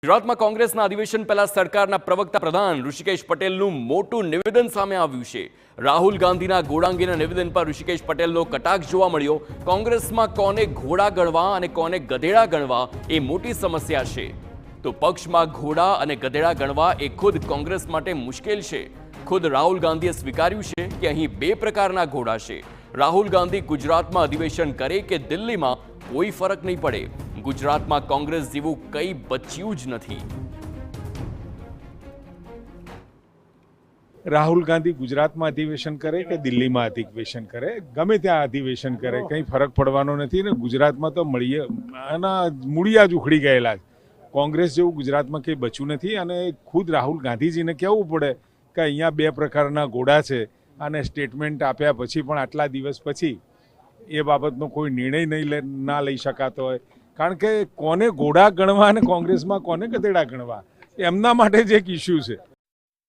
ગુજરાતમાં કોંગ્રેસના અધિવેશન પહેલા સરકારના પ્રવક્તા પ્રધાન ઋષિકેશ પટેલનું મોટું નિવેદન સામે આવ્યું છે। રાહુલ ગાંધીના ઘોડા અંગેના નિવેદન પર ઋષિકેશ પટેલનો કટાક્ષ જોવા મળ્યો। કોંગ્રેસમાં કોને ઘોડા ગણવા અને કોને ગધેડા ગણવા એ મોટી સમસ્યા છે। તો પક્ષમાં ઘોડા અને ગધેડા ગણવા એ ખુદ કોંગ્રેસ માટે મુશ્કેલ છે। ખુદ રાહુલ ગાંધીએ સ્વીકાર્યું છે કે અહીં બે પ્રકારના ઘોડા છે। રાહુલ ગાંધી ગુજરાતમાં અધિવેશન કરે કે દિલ્હીમાં કોઈ ફરક નહીં પડે। ગુજરાતમાં કોંગ્રેસ જેવું કંઈ બચ્યું જ નથી। રાહુલ ગાંધી ગુજરાતમાં અધિવેશન કરે કે દિલ્હીમાં અધિવેશન કરે, ગમે ત્યાં અધિવેશન કરે, કંઈ ફરક પડવાનો નથી ને। ગુજરાતમાં તો મૂળિયા જ ઉખડી ગયેલા છે। કોંગ્રેસ જેવું ગુજરાતમાં કંઈ બચ્યું નથી અને ખુદ રાહુલ ગાંધીજીને કહેવું પડે કે અહીંયા બે પ્રકારના ઘોડા છે અને સ્ટેટમેન્ટ આપ્યા પછી પણ આટલા દિવસ પછી એ બાબતનો કોઈ નિર્ણય ના લઈ શકાતો હોય। કારણ કે કોને ઘોડા ગણવા અને કોંગ્રેસમાં કોને ગધેડા ગણવા એમના માટે જ એક ઇસ્યુ છે।